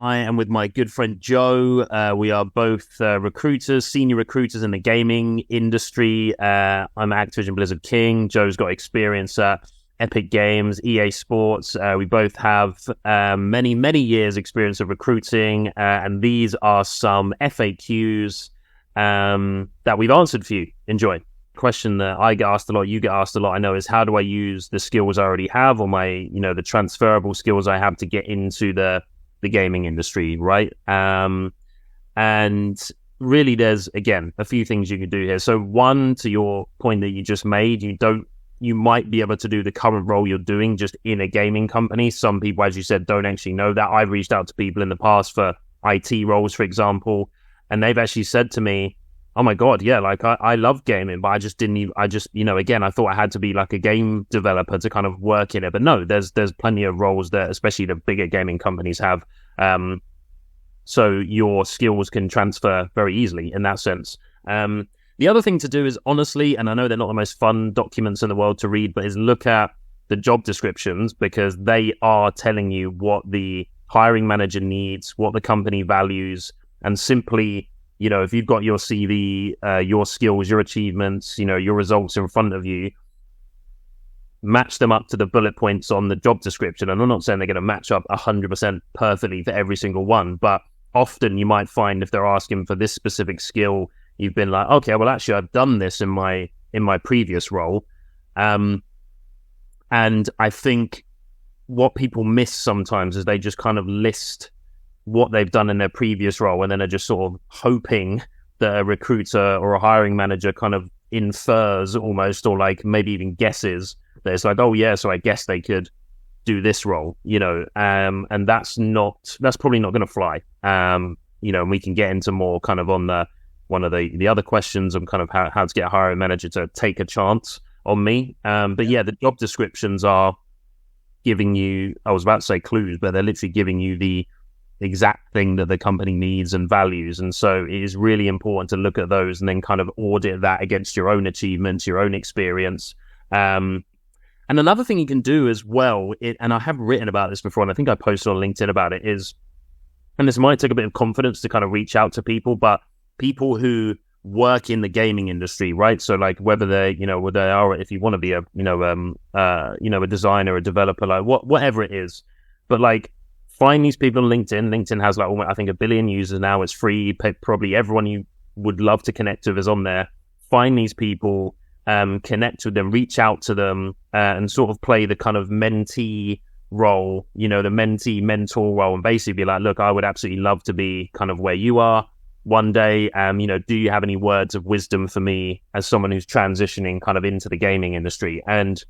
I am with my good friend Joe. We are both recruiters, senior recruiters in the gaming industry. I'm Activision Blizzard King. Joe's got experience at Epic Games, EA Sports. We both have many, many years experience of recruiting, and these are some FAQs that we've answered for you. Enjoy. Question that I get asked a lot, you get asked a lot, I know, is how do I use the skills I already have, or my, the transferable skills I have to get into the gaming industry, right? And really there's, again, a few things you can do here. So one, to your point that you just made, you might be able to do the current role you're doing just in a gaming company. Some people, as you said, don't actually know that. I've reached out to people in the past for IT roles, for example, and they've actually said to me, oh my God, yeah, like I love gaming, but I just didn't even, again, I thought I had to be like a game developer to kind of work in it. But no, there's plenty of roles that especially the bigger gaming companies have. So your skills can transfer very easily in that sense. The other thing to do is, honestly, and I know they're not the most fun documents in the world to read, but is look at the job descriptions, because they are telling you what the hiring manager needs, what the company values, and simply, if you've got your CV, your skills, your achievements, your results in front of you, match them up to the bullet points on the job description. And I'm not saying they're going to match up 100% perfectly for every single one, but often you might find if they're asking for this specific skill, you've been like, okay, well, actually, I've done this in my previous role. And I think what people miss sometimes is they just kind of list what they've done in their previous role, and then are just sort of hoping that a recruiter or a hiring manager kind of infers almost, or like maybe even guesses that it's like, oh yeah, so I guess they could do this role, and that's probably not going to fly. And we can get into more kind of on one of the other questions on kind of how to get a hiring manager to take a chance on me. But yeah, the job descriptions are giving you, I was about to say clues, but they're literally giving you the exact thing that the company needs and values. And so it is really important to look at those and then kind of audit that against your own achievements, your own experience. And another thing you can do as well, and I have written about this before, and I think I posted on LinkedIn about it, is, and this might take a bit of confidence to kind of reach out to people, but people who work in the gaming industry, right? So like whether they are, if you want to be a designer, a developer, like whatever it is, but like, find these people on LinkedIn. LinkedIn has like, I think 1 billion users now. It's free. Probably everyone you would love to connect with is on there. Find these people, connect with them, reach out to them, and sort of play the kind of mentee role, the mentee mentor role, and basically be like, look, I would absolutely love to be kind of where you are one day. Do you have any words of wisdom for me as someone who's transitioning kind of into the gaming industry? And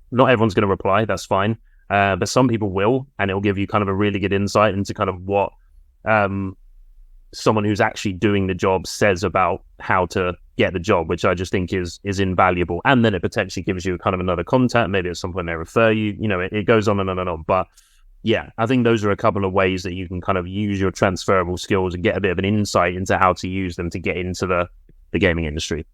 not everyone's going to reply. That's fine. But some people will, and it'll give you kind of a really good insight into kind of what someone who's actually doing the job says about how to get the job, which I just think is invaluable. And then it potentially gives you kind of another contact. Maybe at some point they refer you. It goes on and on and on. But yeah, I think those are a couple of ways that you can kind of use your transferable skills and get a bit of an insight into how to use them to get into the gaming industry.